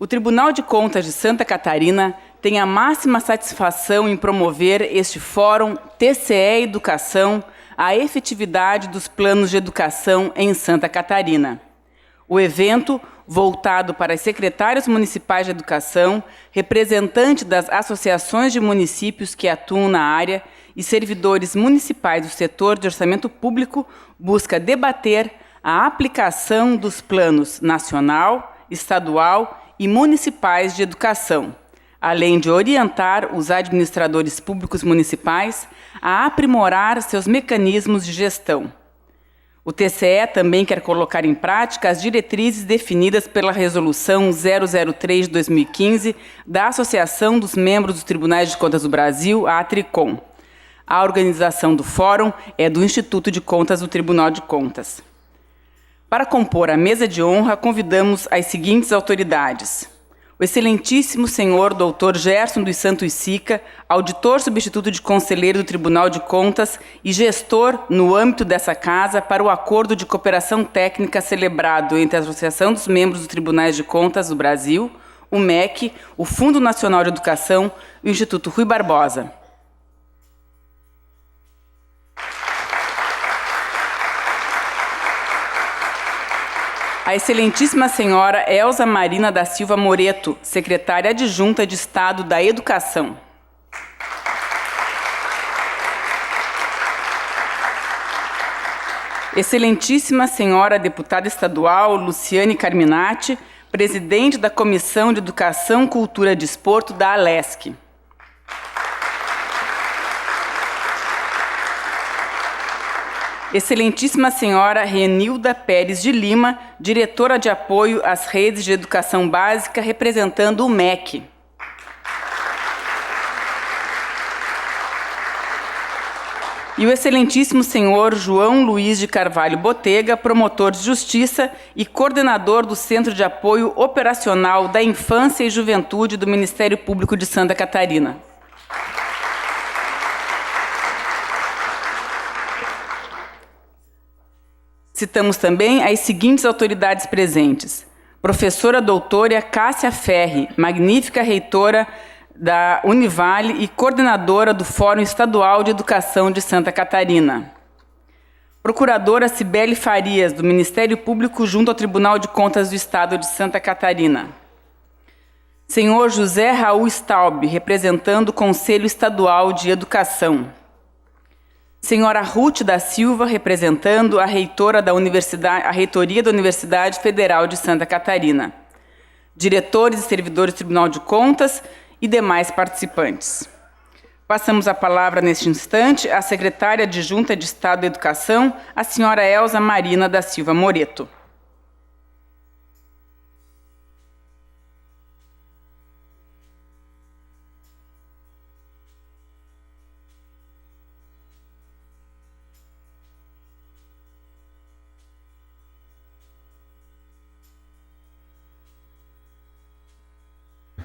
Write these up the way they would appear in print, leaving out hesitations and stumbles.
O Tribunal de Contas de Santa Catarina tem a máxima satisfação em promover este Fórum TCE Educação, a efetividade dos planos de educação em Santa Catarina. O evento, voltado para os secretários municipais de educação, representantes das associações de municípios que atuam na área e servidores municipais do setor de orçamento público, busca debater a aplicação dos planos nacional, estadual e municipais de educação, além de orientar os administradores públicos municipais a aprimorar seus mecanismos de gestão. O TCE também quer colocar em prática as diretrizes definidas pela Resolução 003 de 2015 da Associação dos Membros dos Tribunais de Contas do Brasil, a ATRICOM. A organização do Fórum é do Instituto de Contas do Tribunal de Contas. Para compor a mesa de honra, convidamos as seguintes autoridades: o excelentíssimo senhor Dr. Gerson dos Santos Sica, auditor substituto de conselheiro do Tribunal de Contas e gestor no âmbito dessa casa para o acordo de cooperação técnica celebrado entre a Associação dos Membros dos Tribunais de Contas do Brasil, o MEC, o Fundo Nacional de Educação e o Instituto Rui Barbosa. A excelentíssima senhora Elza Marina da Silva Moreto, secretária adjunta de Estado da Educação. Excelentíssima senhora deputada estadual Luciane Carminati, presidente da Comissão de Educação, Cultura e Desporto da ALESC. Excelentíssima senhora Renilda Pérez de Lima, diretora de apoio às redes de educação básica, representando o MEC. E o excelentíssimo senhor João Luiz de Carvalho Botega, promotor de justiça e coordenador do Centro de Apoio Operacional da Infância e Juventude do Ministério Público de Santa Catarina. Citamos também as seguintes autoridades presentes: professora doutora Cássia Ferri, magnífica reitora da Univale e coordenadora do Fórum Estadual de Educação de Santa Catarina. Procuradora Cibele Farias, do Ministério Público junto ao Tribunal de Contas do Estado de Santa Catarina. Senhor José Raul Staub, representando o Conselho Estadual de Educação. Senhora Ruth da Silva, representando a reitora da Universidade, a reitoria da Universidade Federal de Santa Catarina. Diretores e servidores do Tribunal de Contas e demais participantes. Passamos a palavra neste instante à secretária adjunta de Estado da Educação, a senhora Elza Marina da Silva Moreto.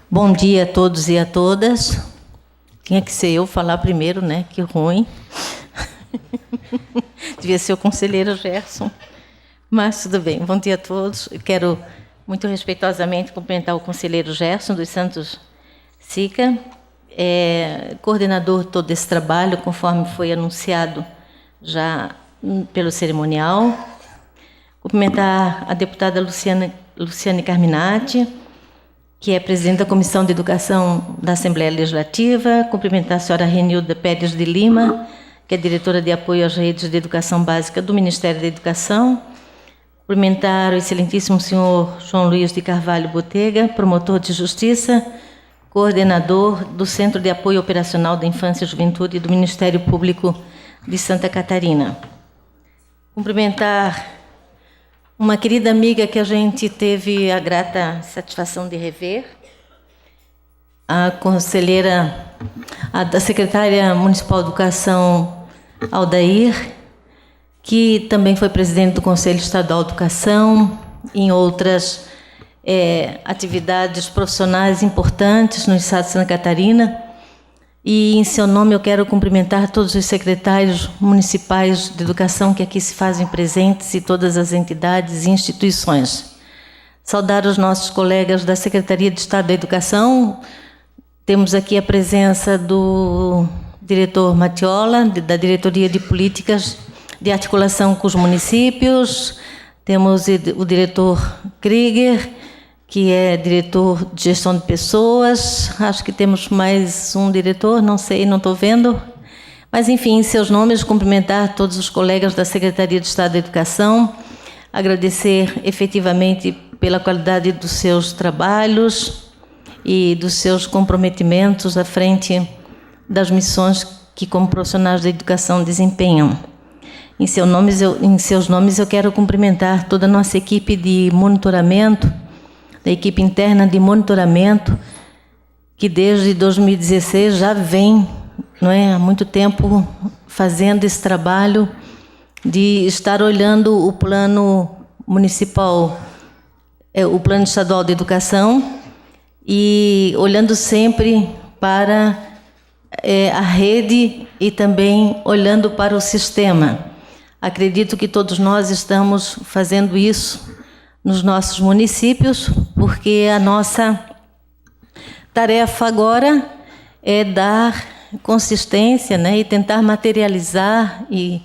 Bom dia a todos e a todas. Tinha que ser eu falar primeiro, né? Que ruim. Devia ser o conselheiro Gerson. Mas tudo bem. Bom dia a todos. Eu quero, muito respeitosamente, cumprimentar o conselheiro Gerson dos Santos Sica, coordenador de todo esse trabalho, conforme foi anunciado já pelo cerimonial. Cumprimentar a deputada Luciane Carminati, que é presidente da Comissão de Educação da Assembleia Legislativa. Cumprimentar a senhora Renilda Pérez de Lima, que é diretora de apoio às redes de educação básica do Ministério da Educação. Cumprimentar o excelentíssimo senhor João Luiz de Carvalho Botega, promotor de justiça, coordenador do Centro de Apoio Operacional da Infância e Juventude do Ministério Público de Santa Catarina. Cumprimentar uma querida amiga que a gente teve a grata satisfação de rever, a conselheira, da secretária municipal de Educação, Aldair, que também foi presidente do Conselho Estadual de Educação, em outras atividades profissionais importantes no estado de Santa Catarina. E, em seu nome, eu quero cumprimentar todos os secretários municipais de educação que aqui se fazem presentes e todas as entidades e instituições. saudar os nossos colegas da Secretaria de Estado da Educação. Temos aqui a presença do diretor Matiola, da Diretoria de Políticas de Articulação com os Municípios. Temos o diretor Krieger, que é diretor de Gestão de Pessoas. Acho que temos mais um diretor, não sei, não estou vendo. Mas, enfim, em seus nomes, cumprimentar todos os colegas da Secretaria de Estado da Educação, agradecer efetivamente pela qualidade dos seus trabalhos e dos seus comprometimentos à frente das missões que, como profissionais da educação, desempenham. Em seus nomes, eu quero cumprimentar toda a nossa equipe de monitoramento, da equipe interna de monitoramento, que desde 2016 já vem, não é, há muito tempo fazendo esse trabalho de estar olhando o plano municipal, o plano estadual de educação, e olhando sempre para a rede e também olhando para o sistema. Acredito que todos nós estamos fazendo isso nos nossos municípios, porque a nossa tarefa agora é dar consistência, né, e tentar materializar e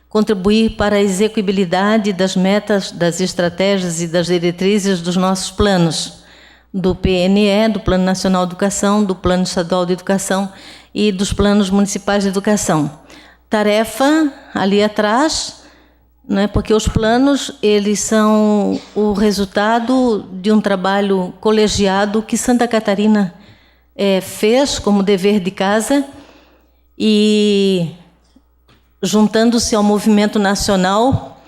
contribuir para a execuibilidade das metas, das estratégias e das diretrizes dos nossos planos, do PNE, do Plano Nacional de Educação, do Plano Estadual de Educação e dos planos municipais de educação. Tarefa ali atrás, né, porque os planos eles são o resultado de um trabalho colegiado que Santa Catarina fez como dever de casa, e juntando-se ao movimento nacional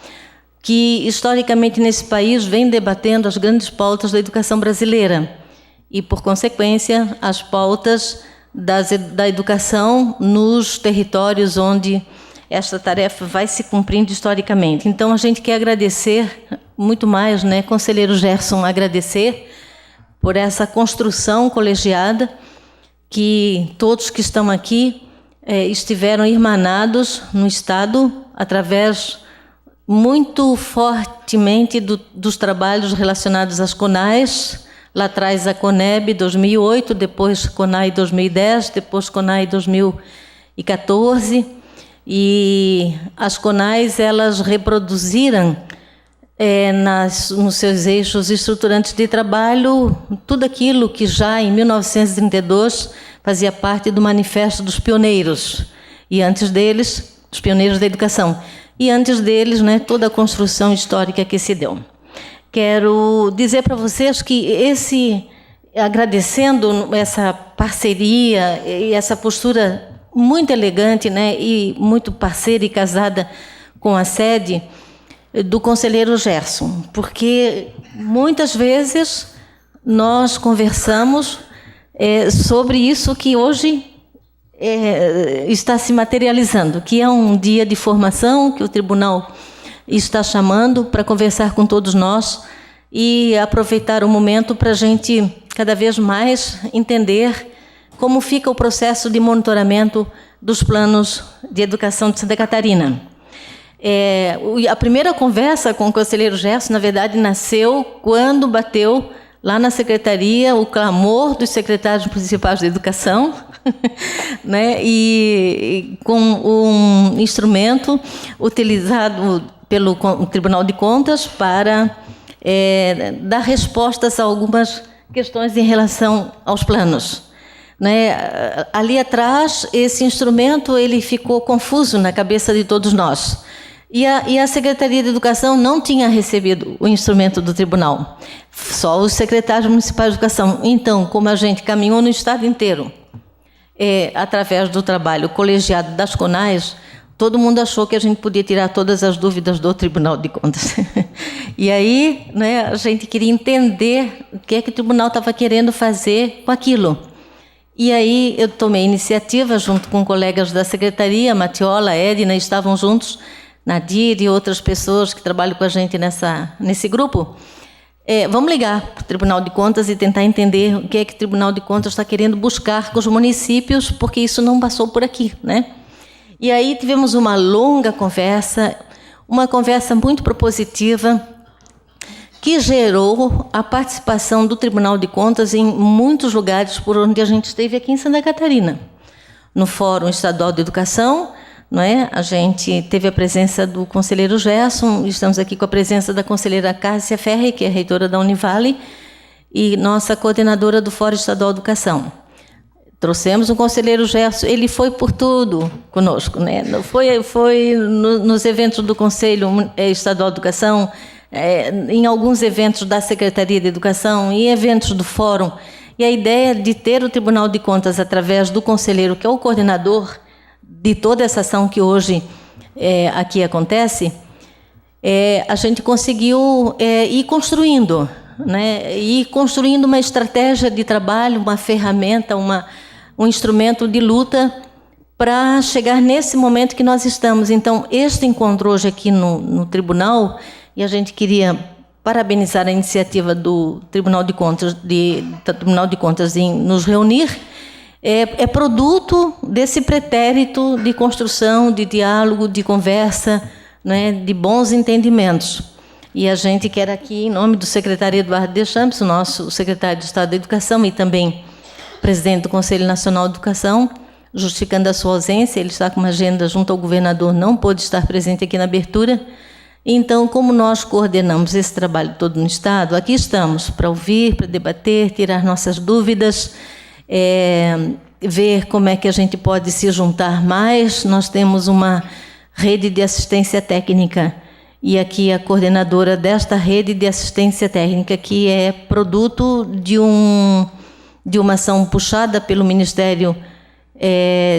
que historicamente nesse país vem debatendo as grandes pautas da educação brasileira e, por consequência, as pautas da educação nos territórios onde esta tarefa vai se cumprindo historicamente. Então, a gente quer agradecer muito mais, né, conselheiro Gerson, agradecer por essa construção colegiada, que todos que estão aqui estiveram irmanados no Estado através muito fortemente dos trabalhos relacionados às CONAES, lá atrás a CONEB 2008, depois CONAE 2010, depois CONAE 2014, e as CONAES elas reproduziram nos seus eixos estruturantes de trabalho tudo aquilo que já em 1932 fazia parte do Manifesto dos Pioneiros, e antes deles, os pioneiros da educação, e antes deles, né, toda a construção histórica que se deu. Quero dizer para vocês que agradecendo essa parceria e essa postura muito elegante, né, e muito parceira e casada com a sede do conselheiro Gerson, porque muitas vezes nós conversamos sobre isso que hoje está se materializando, que é um dia de formação que o tribunal está chamando para conversar com todos nós e aproveitar o momento para a gente cada vez mais entender como fica o processo de monitoramento dos planos de educação de Santa Catarina. A primeira conversa com o conselheiro Gerson, na verdade, nasceu quando bateu lá na secretaria o clamor dos secretários municipais de educação, né, e com um instrumento utilizado pelo Tribunal de Contas para dar respostas a algumas questões em relação aos planos. Né? Ali atrás, esse instrumento ele ficou confuso na cabeça de todos nós. E a Secretaria de Educação não tinha recebido o instrumento do tribunal, só os secretários municipais de educação. Então, como a gente caminhou no estado inteiro, através do trabalho colegiado das CONAES, todo mundo achou que a gente podia tirar todas as dúvidas do Tribunal de Contas. E aí, né, a gente queria entender o que o tribunal estava querendo fazer com aquilo. E aí eu tomei iniciativa, junto com colegas da secretaria, Matiola, Edna, estavam juntos, Nadir e outras pessoas que trabalham com a gente nesse grupo. Vamos ligar para o Tribunal de Contas e tentar entender o que o Tribunal de Contas está querendo buscar com os municípios, porque isso não passou por aqui, né? E aí tivemos uma longa conversa, uma conversa muito propositiva, que gerou a participação do Tribunal de Contas em muitos lugares por onde a gente esteve aqui em Santa Catarina. No Fórum Estadual de Educação, não é? A gente teve a presença do conselheiro Gerson, estamos aqui com a presença da conselheira Cássia Ferri, que é reitora da Univale, e nossa coordenadora do Fórum Estadual de Educação. Trouxemos o conselheiro Gerson, ele foi por tudo conosco, né? Foi nos eventos do Conselho Estadual de Educação, em alguns eventos da Secretaria de Educação, em eventos do Fórum. E a ideia de ter o Tribunal de Contas através do conselheiro, que é o coordenador de toda essa ação que hoje aqui acontece, a gente conseguiu ir construindo, né? Ir construindo uma estratégia de trabalho, uma ferramenta, um instrumento de luta para chegar nesse momento que nós estamos. Então, este encontro hoje aqui no tribunal, e a gente queria parabenizar a iniciativa do Tribunal de Contas, em nos reunir, é produto desse pretérito de construção, de diálogo, de conversa, né, de bons entendimentos. E a gente quer aqui, em nome do secretário Eduardo Deschamps, o nosso secretário de Estado da Educação e também presidente do Conselho Nacional de Educação, justificando a sua ausência, ele está com uma agenda junto ao governador, não pôde estar presente aqui na abertura. Então, como nós coordenamos esse trabalho todo no Estado, aqui estamos para ouvir, para debater, tirar nossas dúvidas, ver como é que a gente pode se juntar mais. Nós temos uma rede de assistência técnica, e aqui a coordenadora desta rede de assistência técnica, que é produto de uma ação puxada pelo Ministério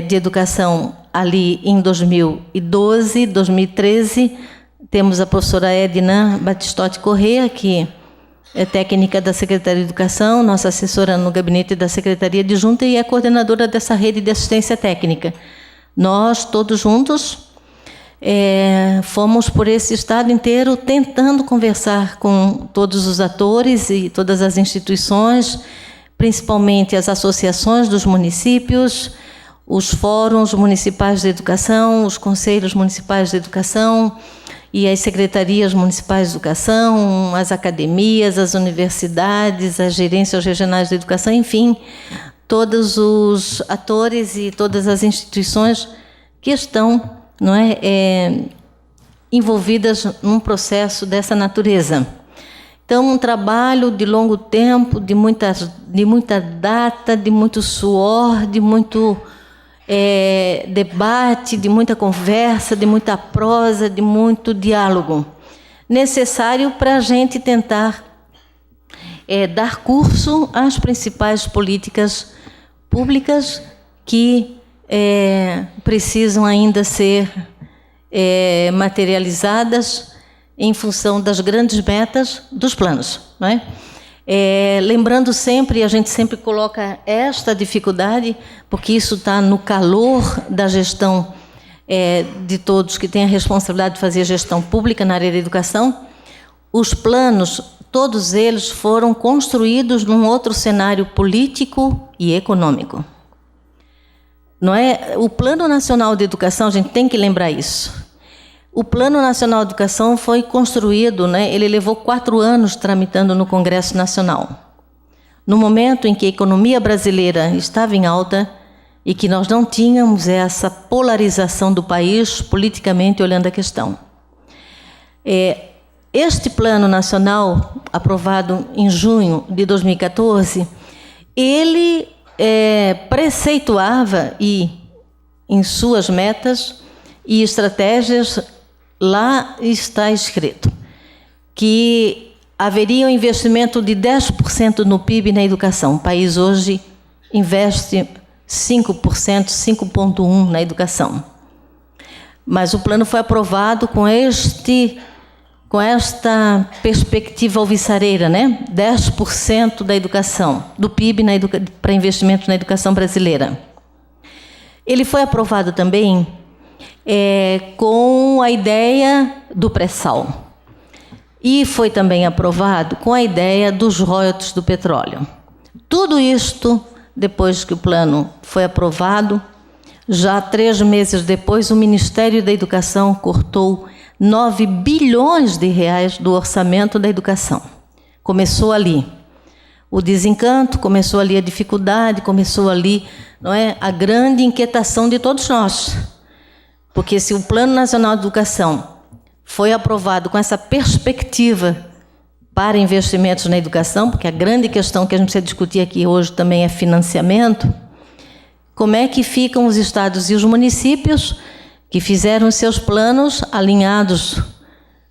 de Educação ali em 2012, 2013, temos a professora Edna Batistotti Corrêa, que é técnica da Secretaria de Educação, nossa assessora no gabinete da Secretaria Adjunta e é coordenadora dessa rede de assistência técnica. Nós, todos juntos, fomos por esse estado inteiro tentando conversar com todos os atores e todas as instituições, principalmente as associações dos municípios, os fóruns municipais de educação, os conselhos municipais de educação e as secretarias municipais de educação, as academias, as universidades, as gerências regionais de educação, enfim, todos os atores e todas as instituições que estão, envolvidas num processo dessa natureza. Então, um trabalho de longo tempo, de muita data, de muito suor, de muito debate, de muita conversa, de muita prosa, de muito diálogo, necessário para a gente tentar dar curso às principais políticas públicas que precisam ainda ser materializadas em função das grandes metas dos planos, não é? Lembrando sempre, a gente sempre coloca esta dificuldade, porque isso está no calor da gestão de todos que têm a responsabilidade de fazer gestão pública na área da educação. Os planos, todos eles foram construídos num outro cenário político e econômico. Não é? O Plano Nacional de Educação, a gente tem que lembrar isso. O Plano Nacional de Educação foi construído, ele levou 4 anos tramitando no Congresso Nacional. No momento em que a economia brasileira estava em alta e que nós não tínhamos essa polarização do país politicamente olhando a questão. Este Plano Nacional, aprovado em junho de 2014, ele preceituava em suas metas e estratégias. Lá está escrito que haveria um investimento de 10% no PIB na educação. O país hoje investe 5%, 5,1% na educação. Mas o plano foi aprovado com esta perspectiva alvissareira, 10% da educação, do PIB para investimento na educação brasileira. Ele foi aprovado também com a ideia do pré-sal. E foi também aprovado com a ideia dos royalties do petróleo. Tudo isto, depois que o plano foi aprovado, já 3 meses depois, o Ministério da Educação cortou 9 bilhões de reais do orçamento da educação. Começou ali o desencanto, começou ali a dificuldade, começou ali, não é, a grande inquietação de todos nós. Porque se o Plano Nacional de Educação foi aprovado com essa perspectiva para investimentos na educação, porque a grande questão que a gente precisa discutir aqui hoje também é financiamento, como é que ficam os estados e os municípios que fizeram seus planos alinhados,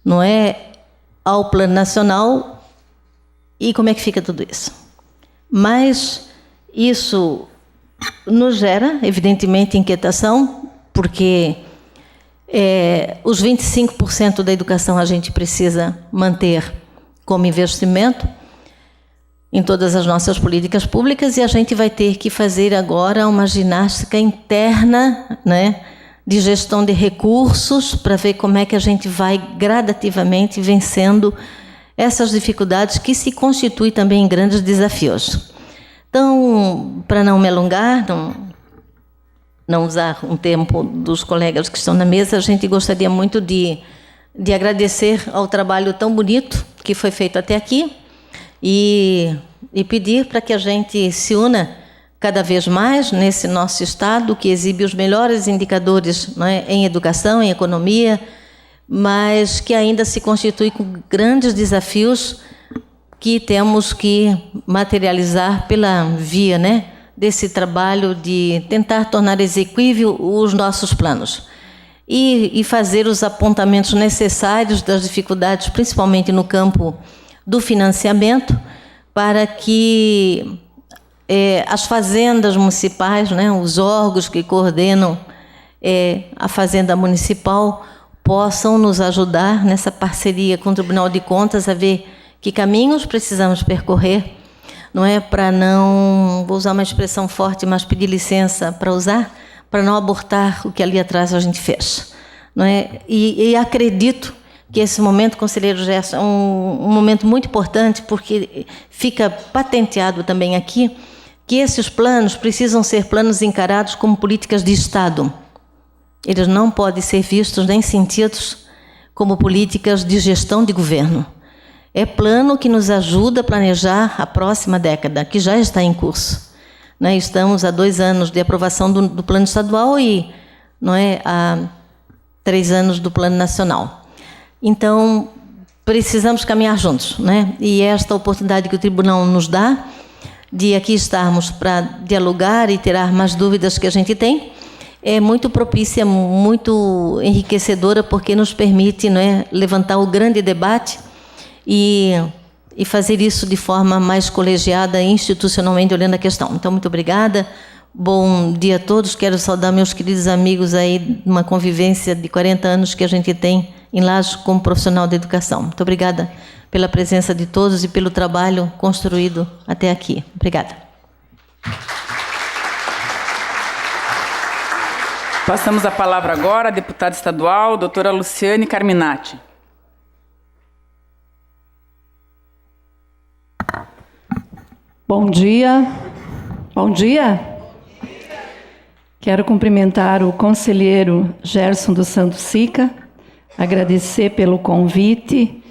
não é, ao Plano Nacional, e como é que fica tudo isso? Mas isso nos gera, evidentemente, inquietação, porque os 25% da educação a gente precisa manter como investimento em todas as nossas políticas públicas, e a gente vai ter que fazer agora uma ginástica interna, né, de gestão de recursos, para ver como é que a gente vai gradativamente vencendo essas dificuldades que se constituem também em grandes desafios. Então, para não me alongar, não usar um tempo dos colegas que estão na mesa, a gente gostaria muito de agradecer ao trabalho tão bonito que foi feito até aqui e pedir para que a gente se una cada vez mais nesse nosso Estado, que exibe os melhores indicadores, não é, em educação, em economia, mas que ainda se constitui com grandes desafios que temos que materializar pela via, né, desse trabalho de tentar tornar exequível os nossos planos e fazer os apontamentos necessários das dificuldades, principalmente no campo do financiamento, para que as fazendas municipais, né, os órgãos que coordenam a fazenda municipal, possam nos ajudar nessa parceria com o Tribunal de Contas a ver que caminhos precisamos percorrer, não é, para não, vou usar uma expressão forte, mas pedir licença para usar, para não abortar o que ali atrás a gente fez, não é? E acredito que esse momento, conselheiro Gerson, é um momento muito importante, porque fica patenteado também aqui que esses planos precisam ser planos encarados como políticas de Estado. Eles não podem ser vistos nem sentidos como políticas de gestão de governo. É plano que nos ajuda a planejar a próxima década, que já está em curso. Né? Estamos há 2 anos de aprovação do plano estadual e, não é, há 3 anos do plano nacional. Então, precisamos caminhar juntos, né? E esta oportunidade que o tribunal nos dá de aqui estarmos para dialogar e tirar mais dúvidas que a gente tem é muito propícia, muito enriquecedora, porque nos permite, não é, levantar o grande debate e fazer isso de forma mais colegiada e institucionalmente olhando a questão. Então, muito obrigada. Bom dia a todos. Quero saudar meus queridos amigos aí, uma convivência de 40 anos que a gente tem em Lages como profissional da educação. Muito obrigada pela presença de todos e pelo trabalho construído até aqui. Obrigada. Passamos a palavra agora à deputada estadual, doutora Luciane Carminati. Bom dia. Bom dia. Quero cumprimentar o conselheiro Gerson dos Santos Sica, agradecer pelo convite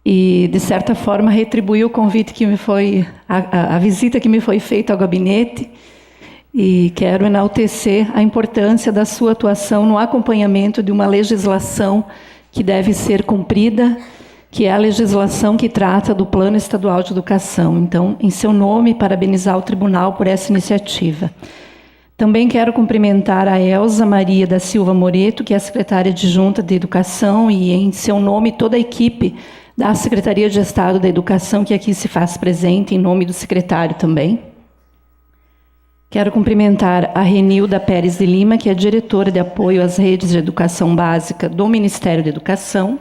e, de certa forma, retribuir o convite que me foi, a visita que me foi feita ao gabinete, e quero enaltecer a importância da sua atuação no acompanhamento de uma legislação que deve ser cumprida, que é a legislação que trata do Plano Estadual de Educação. Então, em seu nome, parabenizar o tribunal por essa iniciativa. Também quero cumprimentar a Elza Maria da Silva Moreto, que é a secretária adjunta de Educação, e em seu nome toda a equipe da Secretaria de Estado da Educação, que aqui se faz presente, em nome do secretário também. Quero cumprimentar a Renilda Pérez de Lima, que é diretora de apoio às redes de educação básica do Ministério da Educação.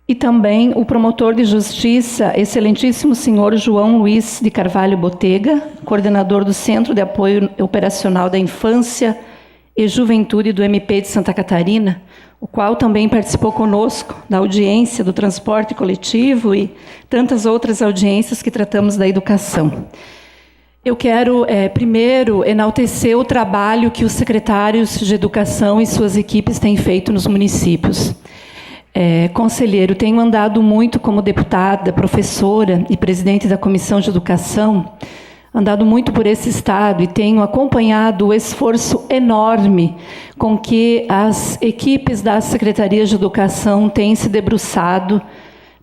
E também o promotor de justiça, excelentíssimo senhor João Luiz de Carvalho Botega, coordenador do Centro de Apoio Operacional da Infância e Juventude do MP de Santa Catarina, o qual também participou conosco da audiência do transporte coletivo e tantas outras audiências que tratamos da educação. Eu quero, primeiro, enaltecer o trabalho que os secretários de Educação e suas equipes têm feito nos municípios. Conselheiro, tenho andado muito como deputada, professora e presidente da Comissão de Educação, andado muito por esse estado e tenho acompanhado o esforço enorme com que as equipes das secretarias de educação têm se debruçado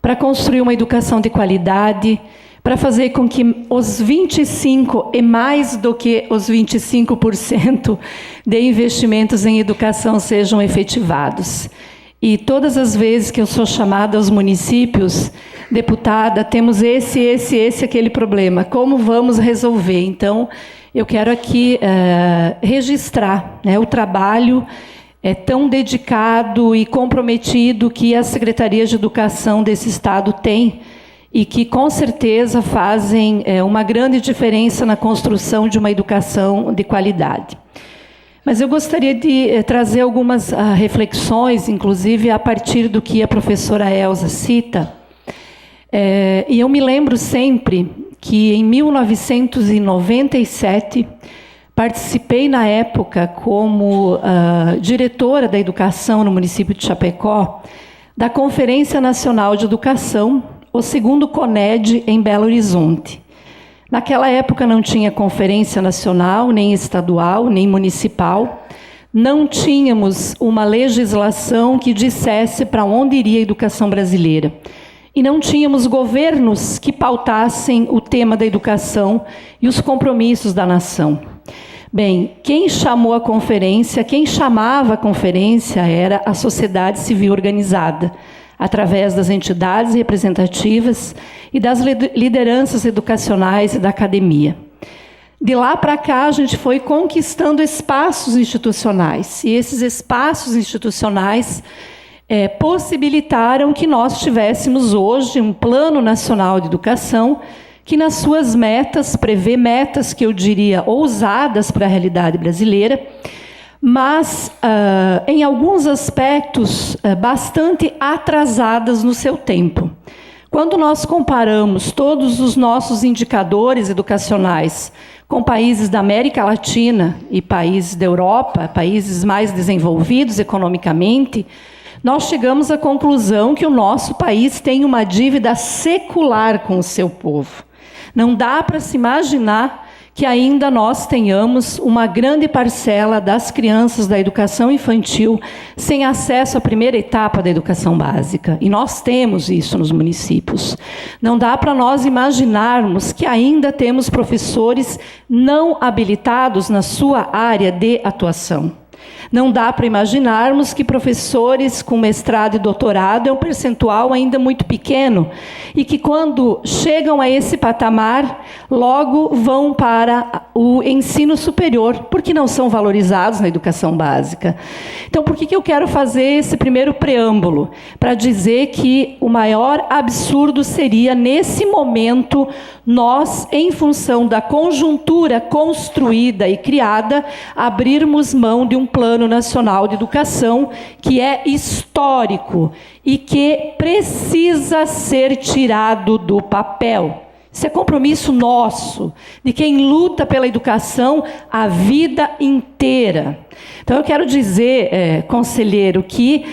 para construir uma educação de qualidade, para fazer com que os 25% e mais do que os 25% de investimentos em educação sejam efetivados. E todas as vezes que eu sou chamada aos municípios, deputada, temos esse, aquele problema. Como vamos resolver? Então, eu quero aqui registrar, né, o trabalho tão dedicado e comprometido que as secretarias de educação desse estado têm e que, com certeza, fazem uma grande diferença na construção de uma educação de qualidade. Mas eu gostaria de trazer algumas reflexões, inclusive a partir do que a professora Elza cita. E eu me lembro sempre que, em 1997, participei, na época, como diretora da educação no município de Chapecó, da Conferência Nacional de Educação, o 2º CONED, em Belo Horizonte. Naquela época não tinha conferência nacional, nem estadual, nem municipal. Não tínhamos uma legislação que dissesse para onde iria a educação brasileira. E não tínhamos governos que pautassem o tema da educação e os compromissos da nação. Bem, quem chamou a conferência, quem chamava a conferência era a sociedade civil organizada, através das entidades representativas e das lideranças educacionais e da academia. De lá para cá, a gente foi conquistando espaços institucionais, e esses espaços institucionais possibilitaram que nós tivéssemos hoje um Plano Nacional de Educação que, nas suas metas, prevê metas que eu diria ousadas para a realidade brasileira, mas, em alguns aspectos, bastante atrasadas no seu tempo. Quando nós comparamos todos os nossos indicadores educacionais com países da América Latina e países da Europa, países mais desenvolvidos economicamente, nós chegamos à conclusão que o nosso país tem uma dívida secular com o seu povo. Não dá para se imaginar que ainda nós tenhamos uma grande parcela das crianças da educação infantil sem acesso à primeira etapa da educação básica. E nós temos isso nos municípios. Não dá para nós imaginarmos que ainda temos professores não habilitados na sua área de atuação. Não dá para imaginarmos que professores com mestrado e doutorado é um percentual ainda muito pequeno e que, quando chegam a esse patamar, logo vão para o ensino superior, porque não são valorizados na educação básica. Então, por que eu quero fazer esse primeiro preâmbulo? Para dizer que o maior absurdo seria, nesse momento, nós, em função da conjuntura construída e criada, abrirmos mão de um Plano Nacional de Educação que é histórico e que precisa ser tirado do papel. Isso é compromisso nosso, de quem luta pela educação a vida inteira. Então, eu quero dizer, conselheiro, que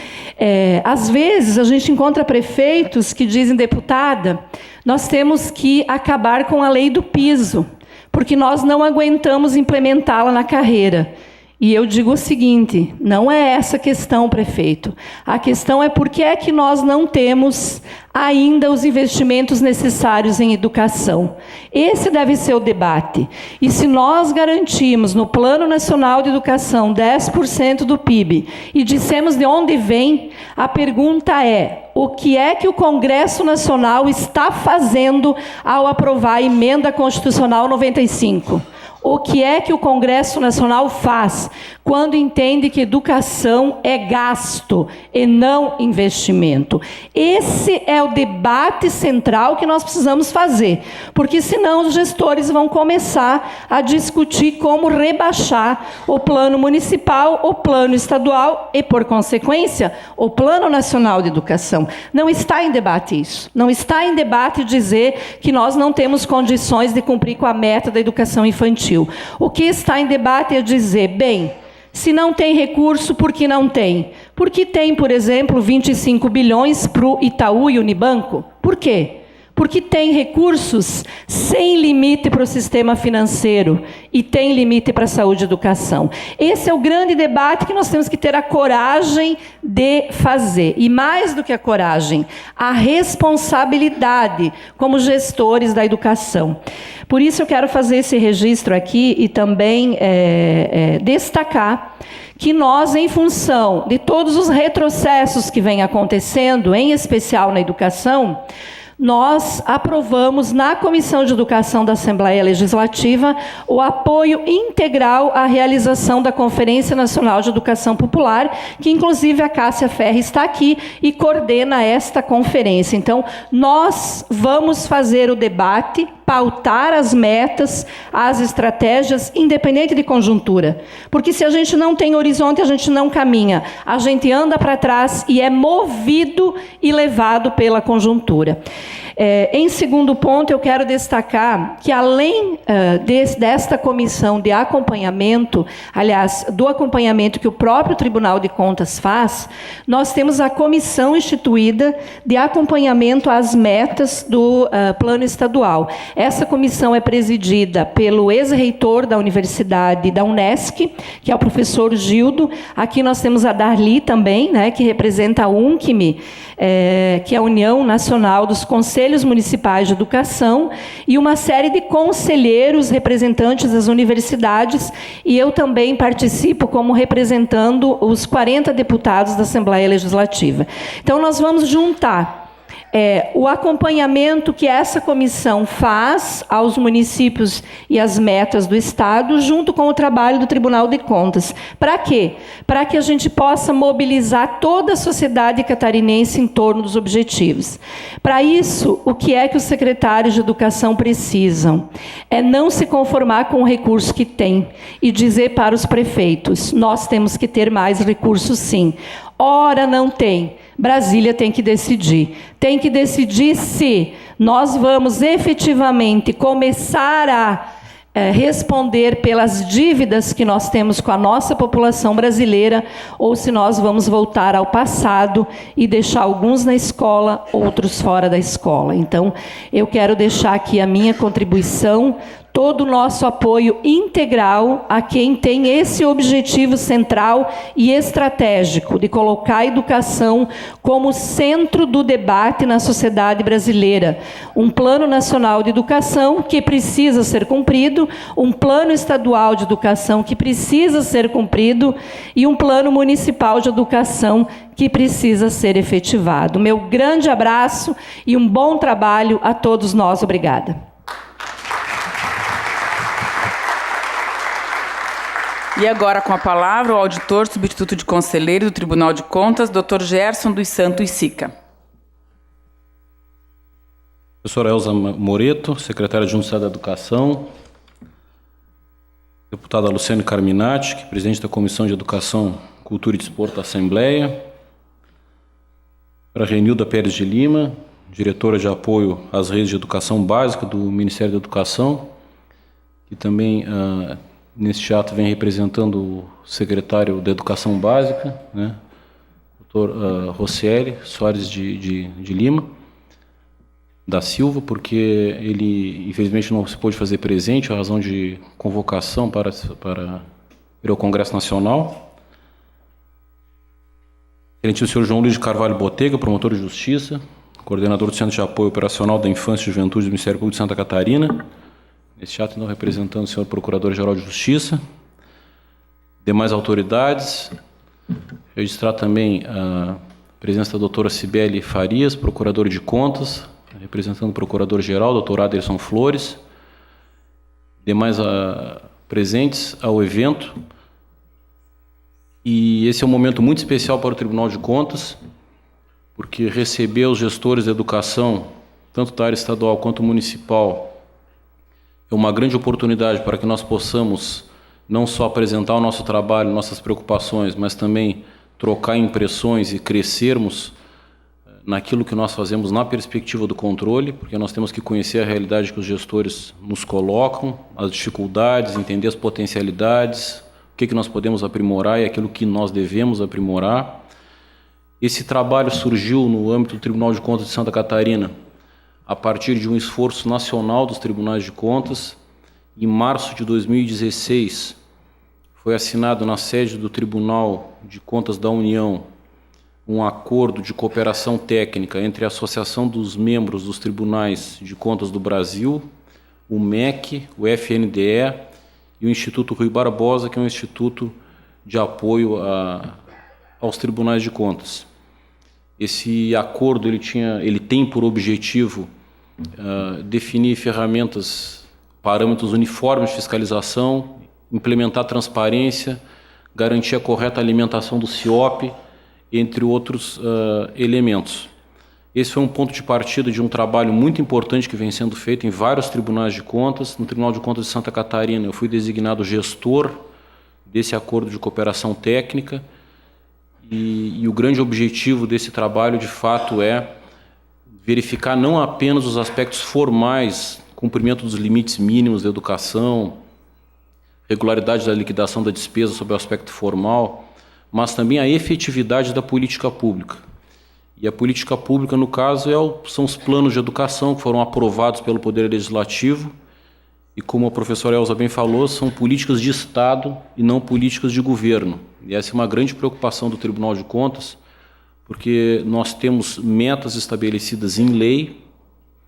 às vezes a gente encontra prefeitos que dizem: deputada, nós temos que acabar com a lei do piso, porque nós não aguentamos implementá-la na carreira. E eu digo o seguinte: não é essa a questão, prefeito. A questão é por que é que nós não temos ainda os investimentos necessários em educação. Esse deve ser o debate. E se nós garantimos no Plano Nacional de Educação 10% do PIB e dissemos de onde vem, a pergunta é: o que é que o Congresso Nacional está fazendo ao aprovar a Emenda Constitucional 95? O que é que o Congresso Nacional faz quando entende que educação é gasto e não investimento? Esse é o debate central que nós precisamos fazer, porque senão os gestores vão começar a discutir como rebaixar o plano municipal, o plano estadual e, por consequência, o Plano Nacional de Educação. Não está em debate isso. Não está em debate dizer que nós não temos condições de cumprir com a meta da educação infantil. O que está em debate é dizer: bem, Se não tem recurso, por que não tem? Porque tem, por exemplo, 25 bilhões para o Itaú e Unibanco. Por quê? Porque tem recursos sem limite para o sistema financeiro e tem limite para a saúde e educação. Esse é o grande debate que nós temos que ter a coragem de fazer. E mais do que a coragem, a responsabilidade como gestores da educação. Por isso eu quero fazer esse registro aqui e também destacar que nós, em função de todos os retrocessos que vêm acontecendo, em especial na educação, nós aprovamos na Comissão de Educação da Assembleia Legislativa o apoio integral à realização da Conferência Nacional de Educação Popular, que inclusive a Cássia Ferri está aqui e coordena esta conferência. Então, nós vamos fazer o debate, pautar as metas, as estratégias, independente de conjuntura. Porque se a gente não tem horizonte, a gente não caminha. A gente anda para trás e é movido e levado pela conjuntura. Em segundo ponto, eu quero destacar que, além desta comissão de acompanhamento, aliás, do acompanhamento que o próprio Tribunal de Contas faz, nós temos a comissão instituída de acompanhamento às metas do plano estadual. Essa comissão é presidida pelo ex-reitor da Universidade da Unesc, que é o professor Gildo. Aqui nós temos a Darli também, né, que representa a UNCME, que é a União Nacional dos Conselhos Municipais de Educação, e uma série de conselheiros representantes das universidades, e eu também participo como representando os 40 deputados da Assembleia Legislativa. Então, nós vamos juntar o acompanhamento que essa comissão faz aos municípios e às metas do Estado, junto com o trabalho do Tribunal de Contas. Para quê? Para que a gente possa mobilizar toda a sociedade catarinense em torno dos objetivos. Para isso, o que é que os secretários de educação precisam? É não se conformar com o recurso que tem e dizer para os prefeitos: nós temos que ter mais recursos, sim. Ora, não tem. Brasília tem que decidir. Tem que decidir se nós vamos efetivamente começar a responder pelas dívidas que nós temos com a nossa população brasileira, ou se nós vamos voltar ao passado e deixar alguns na escola, outros fora da escola. Então, eu quero deixar aqui a minha contribuição, todo o nosso apoio integral a quem tem esse objetivo central e estratégico de colocar a educação como centro do debate na sociedade brasileira. Um plano nacional de educação que precisa ser cumprido, um plano estadual de educação que precisa ser cumprido e um plano municipal de educação que precisa ser efetivado. Meu grande abraço e um bom trabalho a todos nós. Obrigada. E agora, com a palavra, o auditor substituto de conselheiro do Tribunal de Contas, Dr. Gerson dos Santos Sica. Professora Elza Moreto, secretária de Estado da Educação. Deputada Luciane Carminati, que é presidente da Comissão de Educação, Cultura e Desporto da Assembleia. Para Renilda Pérez de Lima, diretora de apoio às redes de educação básica do Ministério da Educação, que também... neste ato vem representando o secretário da Educação Básica, né, Dr. Rocieli Soares de Lima, da Silva, porque ele, infelizmente, não se pôde fazer presente, a razão de convocação para ir ao Congresso Nacional. Excelentíssimo senhor João Luiz de Carvalho Botega, promotor de Justiça, coordenador do Centro de Apoio Operacional da Infância e Juventude do Ministério Público de Santa Catarina. Neste ato, então, representando o senhor Procurador-Geral de Justiça, demais autoridades, registrar também a presença da doutora Cibele Farias, Procuradora de Contas, representando o Procurador-Geral, doutor Aderson Flores, demais presentes ao evento. E esse é um momento muito especial para o Tribunal de Contas, porque receber os gestores da educação, tanto da área estadual quanto municipal, é uma grande oportunidade para que nós possamos não só apresentar o nosso trabalho, nossas preocupações, mas também trocar impressões e crescermos naquilo que nós fazemos na perspectiva do controle, porque nós temos que conhecer a realidade que os gestores nos colocam, as dificuldades, entender as potencialidades, que nós podemos aprimorar e aquilo que nós devemos aprimorar. Esse trabalho surgiu no âmbito do Tribunal de Contas de Santa Catarina, a partir de um esforço nacional dos tribunais de contas. Em março de 2016, foi assinado na sede do Tribunal de Contas da União um acordo de cooperação técnica entre a Associação dos Membros dos Tribunais de Contas do Brasil, o MEC, o FNDE e o Instituto Rui Barbosa, que é um instituto de apoio aos tribunais de contas. Esse acordo ele tem por objetivo definir ferramentas, parâmetros uniformes de fiscalização, implementar transparência, garantir a correta alimentação do CIOP, entre outros elementos. Esse foi um ponto de partida de um trabalho muito importante que vem sendo feito em vários tribunais de contas. No Tribunal de Contas de Santa Catarina, eu fui designado gestor desse acordo de cooperação técnica e o grande objetivo desse trabalho, de fato, é verificar não apenas os aspectos formais, cumprimento dos limites mínimos da educação, regularidade da liquidação da despesa sob o aspecto formal, mas também a efetividade da política pública. E a política pública, no caso, são os planos de educação que foram aprovados pelo Poder Legislativo e, como a professora Elza bem falou, são políticas de Estado e não políticas de governo. E essa é uma grande preocupação do Tribunal de Contas, porque nós temos metas estabelecidas em lei,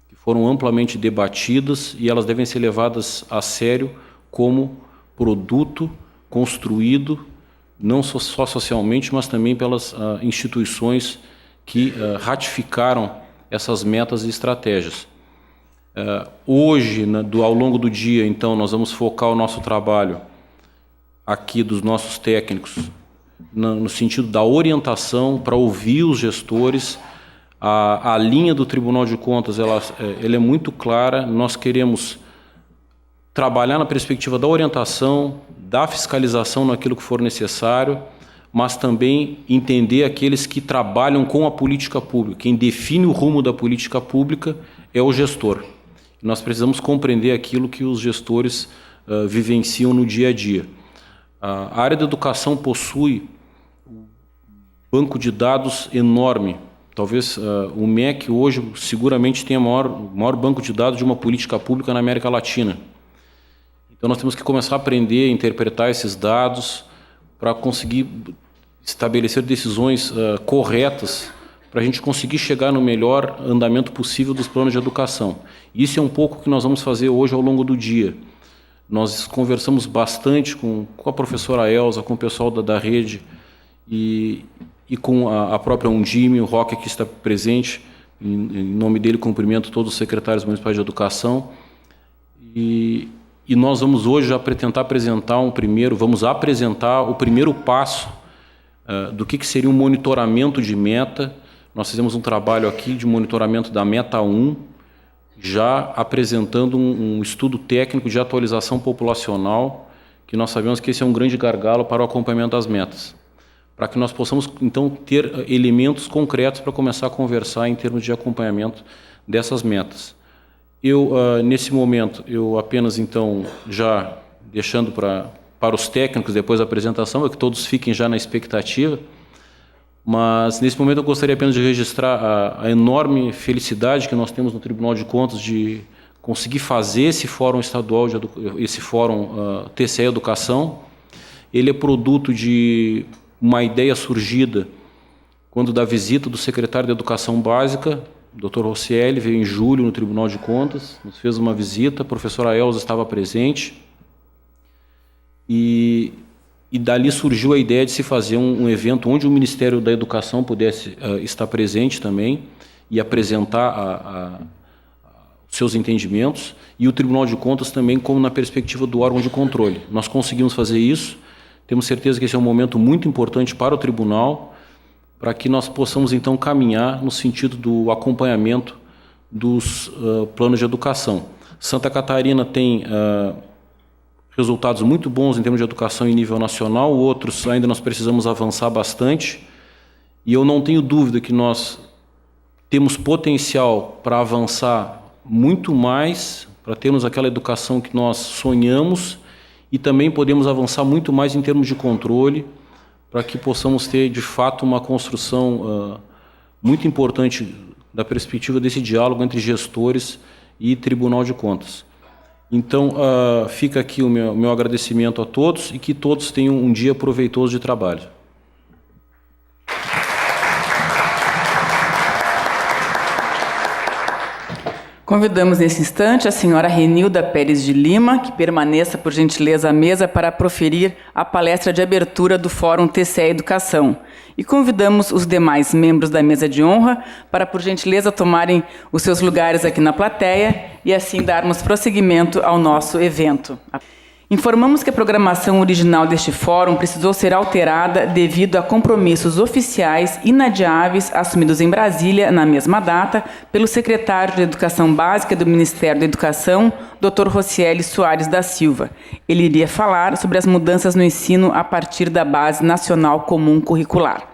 que foram amplamente debatidas e elas devem ser levadas a sério como produto construído não só socialmente, mas também pelas instituições que ratificaram essas metas e estratégias. Hoje, ao longo do dia, então, nós vamos focar o nosso trabalho aqui dos nossos técnicos no sentido da orientação para ouvir os gestores. A linha do Tribunal de Contas ela é muito clara. Nós queremos trabalhar na perspectiva da orientação, da fiscalização naquilo que for necessário, mas também entender aqueles que trabalham com a política pública. Quem define o rumo da política pública é o gestor. Nós precisamos compreender aquilo que os gestores vivenciam no dia a dia. A área da educação possui um banco de dados enorme. Talvez o MEC hoje seguramente tenha o maior banco de dados de uma política pública na América Latina. Então nós temos que começar a aprender a interpretar esses dados para conseguir estabelecer decisões corretas para a gente conseguir chegar no melhor andamento possível dos planos de educação. Isso é um pouco o que nós vamos fazer hoje ao longo do dia. Nós conversamos bastante com a professora Elza, com o pessoal da rede e com a própria Undime, o Roque que está presente. Em nome dele, cumprimento todos os secretários municipais de educação. E nós vamos hoje já tentar apresentar vamos apresentar o primeiro passo do que seria um monitoramento de meta. Nós fizemos um trabalho aqui de monitoramento da meta 1, já apresentando um estudo técnico de atualização populacional, que nós sabemos que esse é um grande gargalo para o acompanhamento das metas, para que nós possamos, então, ter elementos concretos para começar a conversar em termos de acompanhamento dessas metas. Nesse momento, eu apenas, então, já deixando para os técnicos, depois da apresentação, que todos fiquem já na expectativa, mas, nesse momento, eu gostaria apenas de registrar a enorme felicidade que nós temos no Tribunal de Contas de conseguir fazer esse fórum estadual, esse fórum TCE Educação. Ele é produto de uma ideia surgida quando da visita do secretário de Educação Básica, Dr. Rossielli, veio em julho no Tribunal de Contas, nos fez uma visita, a professora Elza estava presente, e dali surgiu a ideia de se fazer um evento onde o Ministério da Educação pudesse estar presente também e apresentar os seus entendimentos, e o Tribunal de Contas também como na perspectiva do órgão de controle. Nós conseguimos fazer isso, temos certeza que esse é um momento muito importante para o Tribunal, para que nós possamos, então, caminhar no sentido do acompanhamento dos planos de educação. Santa Catarina tem resultados muito bons em termos de educação em nível nacional, outros ainda nós precisamos avançar bastante, e eu não tenho dúvida que nós temos potencial para avançar muito mais, para termos aquela educação que nós sonhamos e também podemos avançar muito mais em termos de controle, para que possamos ter, de fato, uma construção muito importante da perspectiva desse diálogo entre gestores e Tribunal de Contas. Então, fica aqui o meu agradecimento a todos e que todos tenham um dia proveitoso de trabalho. Convidamos nesse instante a senhora Renilda Pérez de Lima, que permaneça, por gentileza, à mesa para proferir a palestra de abertura do Fórum TCE Educação. E convidamos os demais membros da mesa de honra para, por gentileza, tomarem os seus lugares aqui na plateia e assim darmos prosseguimento ao nosso evento. Informamos que a programação original deste fórum precisou ser alterada devido a compromissos oficiais inadiáveis assumidos em Brasília na mesma data pelo secretário de Educação Básica do Ministério da Educação, Dr. Rocieli Soares da Silva. Ele iria falar sobre as mudanças no ensino a partir da Base Nacional Comum Curricular.